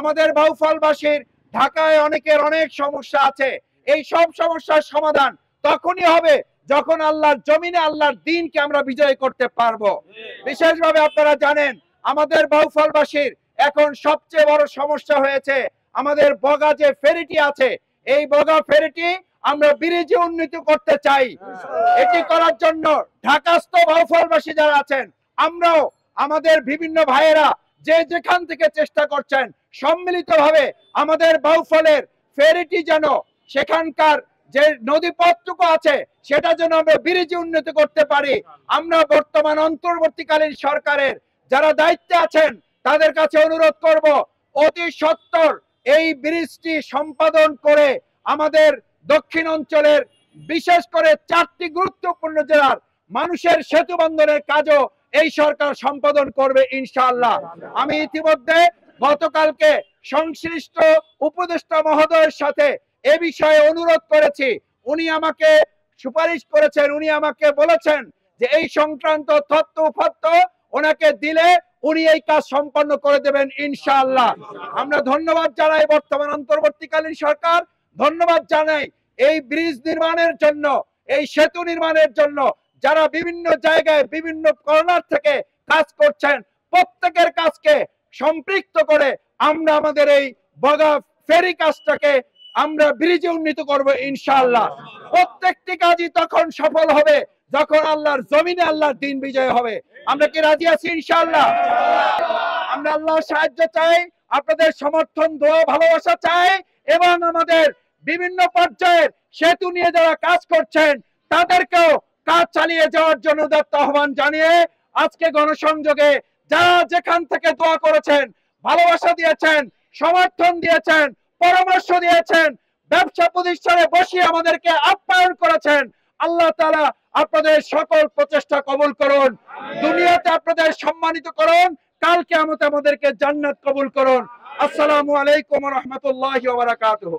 আমাদের বাউফলবাসীর ঢাকায় অনেকের অনেক সমস্যা আছে, এই সব সমস্যার সমাধান তখনই হবে যখন আল্লাহর জমিনে আল্লাহর দ্বীনকে আমরা বিজয় করতে পারবো। বিশেষভাবে আপনারা জানেন আমাদের বাউফলবাসীর এখন সবচেয়ে বড় সমস্যা হয়েছে আমাদের বগা যে ফেরিটি আছে, এই বগা ফেরিটি আমরা ব্রিজে উন্নীত করতে চাই। এটি করার জন্য ঢাকাস্থ বাউফলবাসী যারা আছেন, আমরাও আমাদের বিভিন্ন ভাইয়েরা যে যেখান থেকে চেষ্টা করছেন সম্মিলিতভাবে আমাদের বাউফলের ফেরিটি যেন সেখানকার যে নদীপথটুকু আছে সেটা যেন আমরা ব্রিজে উন্নীত করতে পারি। আমরা বর্তমান অন্তর্বর্তীকালীন সরকারের যারা দায়িত্বে আছেন তাদের কাছে অনুরোধ করব, অতি সত্বর এই ব্রিজটি সম্পাদন করে আমাদের দক্ষিণ অঞ্চলের বিশেষ করে 4টি গুরুত্বপূর্ণ জেলার মানুষের সেতু বন্ধনের কাজও এই সরকার সম্পাদন করবে ইনশাআল্লাহ। আমি ইতিমধ্যে গতকালকে সংশ্লিষ্ট উপদেষ্টা মহোদয়ের সাথে এ বিষয়ে অনুরোধ করেছি, উনি আমাকে সুপারিশ করেছেন, উনি আমাকে বলেছেন যে এই সংক্রান্ত তথ্য উপাত্ত ওনাকে দিলে উনি এই কাজ সম্পন্ন করে দেবেন ইনশাআল্লাহ। আমরা ধন্যবাদ জানাই বর্তমান অন্তর্বর্তীকালীন সরকার, ধন্যবাদ জানাই এই ব্রিজ নির্মাণের জন্য, এই সেতু নির্মাণের জন্য যারা বিভিন্ন জায়গায় বিভিন্ন কর্নার থেকে কাজ করছেন, প্রত্যেকের কাজকে সম্পৃক্ত করে আমরা আমাদের এই বগা ফেরি কাজটাকে আমরা ব্রিজে উন্নীত করব ইনশাআল্লাহ। প্রত্যেকটি কাজই তখন সফল হবে যখন আল্লাহর জমিনে আল্লাহর দ্বীন বিজয় হবে। আমরা কি রাজি আছি ইনশাআল্লাহ? আমরা আল্লাহর সাহায্য চাই, আপনাদের সমর্থন, দোয়া, ভালোবাসা চাই এবং আমাদের বিভিন্ন পর্যায়ের সেতু নিয়ে যারা কাজ করছেন তাদেরকেও কাজ চালিয়ে যাওয়ার জন্য উদাত্ত আহ্বান জানিয়ে আজকে গণসংযোগে যারা যেখান থেকে দোয়া করেছেন, ভালোবাসা দিয়েছেন, সমর্থন দিয়েছেন, পরামর্শ দিয়েছেন, ব্যবসা প্রতিষ্ঠানে বসিয়ে আমাদেরকে আপ্যায়ন করেছেন, আল্লাহ তাআলা আপনাদের সকল প্রচেষ্টা কবুল করুন, দুনিয়াতে আপনাদের সম্মানিত করুন, কাল কিয়ামতে আমাদেরকে জান্নাত কবুল করুন। আসসালামু আলাইকুম ওয়া রাহমাতুল্লাহি ওয়া বারাকাতুহু।